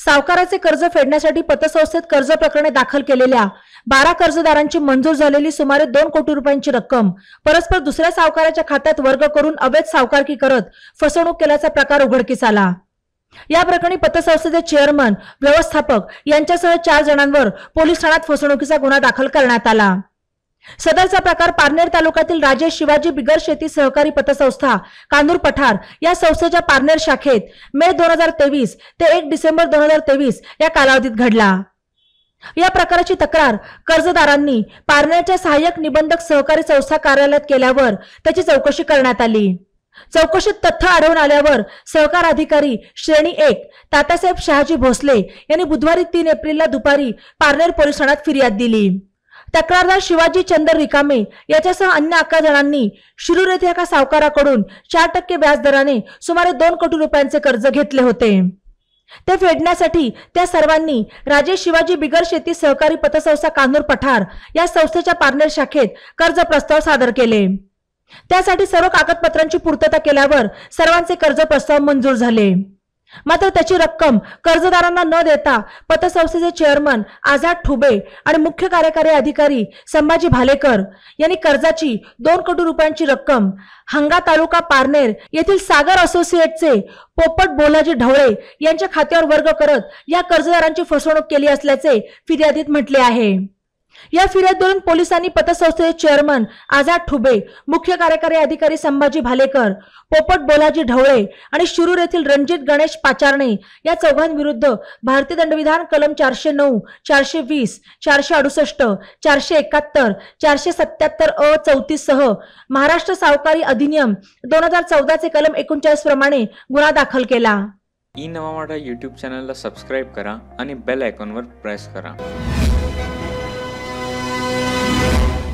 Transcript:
सावकाराचे कर्ज फेडण्यासाठी पतसंस्थेत कर्ज प्रकरणे दाखल केलेल्या 12 कर्जदारांची मंजूर झालेली सुमारे 2 कोटी रुपयांची रक्कम परस्पर दुसऱ्या सावकाराच्या खात्यात वर्ग करून अवैध सावकारकी करत फसवणूक केल्याचा प्रकार उघडकीस आला। या प्रकरणी पतसंस्थेचे चेअरमन, व्यवस्थापक यांच्यासह 4 जणांवर पोलीस ठाण्यात फसवणुकीचा गुन्हा दाखल करण्यात आला। सदरचा प्रकार पारनेर तालुक्यातील राजेश शिवाजी बिगर शेती सहकारी पतसंस्था कांदूर पठार या संस्थेच्या पारनेर शाखेत मे 2023 ते 1 डिसेंबर 2023 या कालावधीत घडला। या प्रकाराची तक्रार कर्जदारांनी पारनेरच्या सहाय्यक निबंधक सहकारी संस्था कार्यालयात केल्यावर त्याची चौकशी करण्यात आली। चौकशीत तथ्य आढळून आल्यावर सहकार अधिकारी श्रेणी 1 तात्यासाहेब शहाजी भोसले यांनी बुधवारी 3 एप्रिलला दुपारी पारनेर पोलीस ठाण्यात फिर्याद दिली। तक्रारदार शिवाजी चंदर रिकामे याच्यासह अन्य 11 जणांनी शिरूर येथे एका सावकाराकडून 4% व्याज दराने सुमारे 2 कोटी रुपयांचे कर्ज घेतले होते। ते फेडण्यासाठी त्या सर्वांनी राजेश शिवाजी बिगर शेती सहकारी पतसंस्था कांदूर पठार या संस्थेच्या पारनेर शाखेत कर्ज प्रस्ताव सादर केले। त्यासाठी सर्व कागदपत्रांची पूर्तता केल्यावर सर्वांचे कर्ज प्रस्ताव मंजूर झाले। मात्र त्याची रक्कम कर्जदारांना न देता पतसंस्थेचे चेअरमन आझाद ठुबे आणि मुख्य कार्यकारी अधिकारी संभाजी भालेकर यांनी कर्जाची 2 कोटी रुपयांची रक्कम हंगा तालुका पारनेर येथील सागर असोसिएटचे पोपट बोलाजी ढवळे यांच्या खात्यावर वर्ग करत या कर्जदारांची फसवणूक केली असल्याचे फिर्यादीत म्हटले आहे। या फिर्यादीवरून पोलिसांनी पतसंस्थेचे चेअरमन आझाद ठुबे, मुख्य कार्यकारी अधिकारी संभाजी भालेकर, पोपट बोलाजी ढवळे आणि शिरूर येथील रणजित गणेश पाचारणे या चौघांविरुद्ध भारतीय दंडविधान कलम 409, 420, 468, 471, 477 अ 34 सह महाराष्ट्र सावकारी अधिनियम 2014 चे कलम 39 प्रमाणे गुन्हा दाखल केला। ई नवा मराठा यूट्यूब चॅनलला सबस्क्राइब करा आणि बेल आयकॉनवर प्रेस करा।